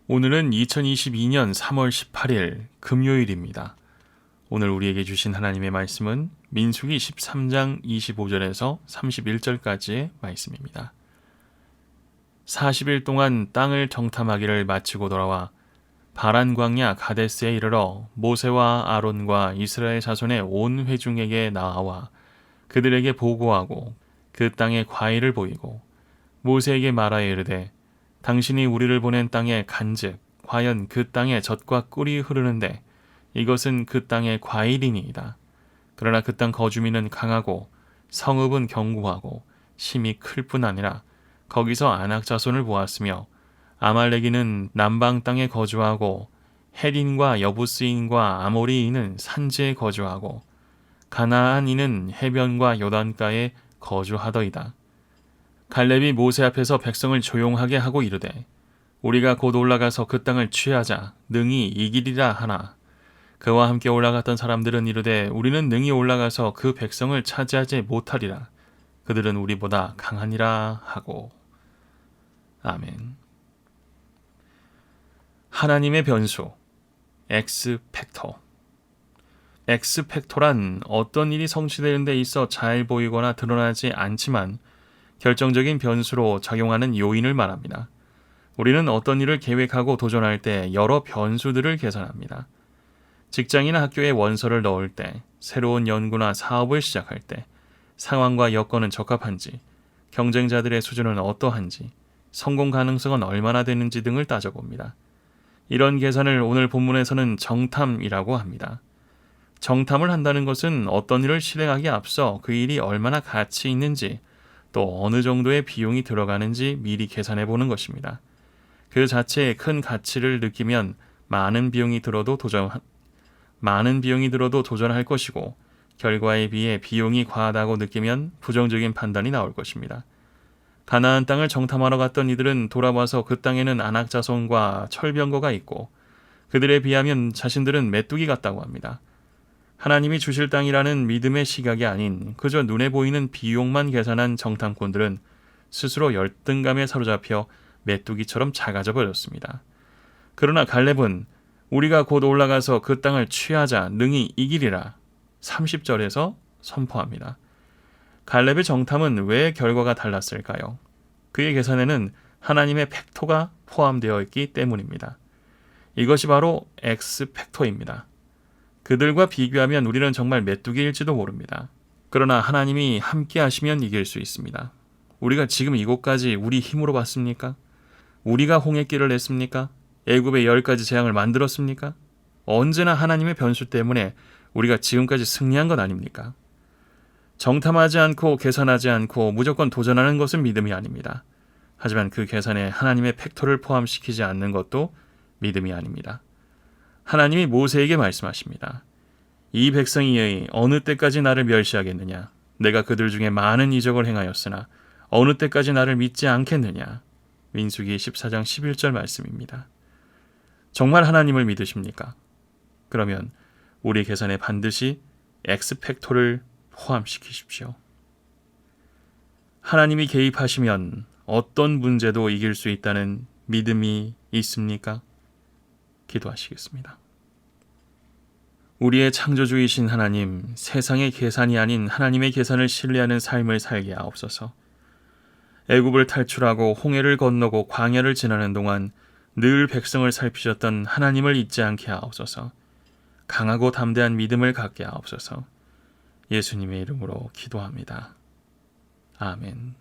오늘은 2022년 3월 18일 금요일입니다. 오늘 우리에게 주신 하나님의 말씀은 민수기 13장 25절에서 31절까지의 말씀입니다. 40일 동안 땅을 정탐하기를 마치고 돌아와 바란 광야 가데스에 이르러 모세와 아론과 이스라엘 자손의 온 회중에게 나아와 그들에게 보고하고 그 땅의 과일을 보이고 모세에게 말하여 이르되 당신이 우리를 보낸 땅에 간즉 과연 그 땅에 젖과 꿀이 흐르는데 이것은 그 땅의 과일이니이다. 그러나 그 땅 거주민은 강하고 성읍은 견고하고 심이 클 뿐 아니라 거기서 아낙 자손을 보았으며 아말렉인은 남방 땅에 거주하고 헷인과 여부스인과 아모리인은 산지에 거주하고 가나안인은 해변과 요단가에 거주하더이다. 갈렙이 모세 앞에서 백성을 조용하게 하고 이르되 우리가 곧 올라가서 그 땅을 취하자 능히 이기리라 하나 그와 함께 올라갔던 사람들은 이르되 우리는 능히 올라가서 그 백성을 차지하지 못하리라 그들은 우리보다 강하니라 하고. 아멘. 하나님의 변수 엑스팩터. 엑스팩터란 어떤 일이 성취되는 데 있어 잘 보이거나 드러나지 않지만 결정적인 변수로 작용하는 요인을 말합니다. 우리는 어떤 일을 계획하고 도전할 때 여러 변수들을 계산합니다. 직장이나 학교에 원서를 넣을 때, 새로운 연구나 사업을 시작할 때, 상황과 여건은 적합한지, 경쟁자들의 수준은 어떠한지, 성공 가능성은 얼마나 되는지 등을 따져봅니다. 이런 계산을 오늘 본문에서는 정탐이라고 합니다. 정탐을 한다는 것은 어떤 일을 실행하기에 앞서 그 일이 얼마나 가치 있는지, 또 어느 정도의 비용이 들어가는지 미리 계산해 보는 것입니다. 그 자체에 큰 가치를 느끼면 많은 비용이 들어도 도전할 것이고 결과에 비해 비용이 과하다고 느끼면 부정적인 판단이 나올 것입니다. 가나안 땅을 정탐하러 갔던 이들은 돌아와서 그 땅에는 아낙 자손과 철병거가 있고 그들에 비하면 자신들은 메뚜기 같다고 합니다. 하나님이 주실 땅이라는 믿음의 시각이 아닌 그저 눈에 보이는 비용만 계산한 정탐꾼들은 스스로 열등감에 사로잡혀 메뚜기처럼 작아져 버렸습니다. 그러나 갈렙은 우리가 곧 올라가서 그 땅을 취하자 능히 이기리라 30절에서 선포합니다. 갈렙의 정탐은 왜 결과가 달랐을까요? 그의 계산에는 하나님의 팩토가 포함되어 있기 때문입니다. 이것이 바로 X팩토입니다. 그들과 비교하면 우리는 정말 메뚜기일지도 모릅니다. 그러나 하나님이 함께 하시면 이길 수 있습니다. 우리가 지금 이곳까지 우리 힘으로 왔습니까? 우리가 홍해길을 냈습니까? 애굽의 10가지 재앙을 만들었습니까? 언제나 하나님의 변수 때문에 우리가 지금까지 승리한 것 아닙니까? 정탐하지 않고 계산하지 않고 무조건 도전하는 것은 믿음이 아닙니다. 하지만 그 계산에 하나님의 팩토를 포함시키지 않는 것도 믿음이 아닙니다. 하나님이 모세에게 말씀하십니다. 이 백성이 어느 때까지 나를 멸시하겠느냐? 내가 그들 중에 많은 이적을 행하였으나 어느 때까지 나를 믿지 않겠느냐? 민수기 14장 11절 말씀입니다. 정말 하나님을 믿으십니까? 그러면 우리 계산에 반드시 X팩토를 포함시키십시오. 하나님이 개입하시면 어떤 문제도 이길 수 있다는 믿음이 있습니까? 기도하시겠습니다. 우리의 창조주이신 하나님, 세상의 계산이 아닌 하나님의 계산을 신뢰하는 삶을 살게 하옵소서. 애굽을 탈출하고 홍해를 건너고 광야를 지나는 동안 늘 백성을 살피셨던 하나님을 잊지 않게 하옵소서. 강하고 담대한 믿음을 갖게 하옵소서. 예수님의 이름으로 기도합니다. 아멘.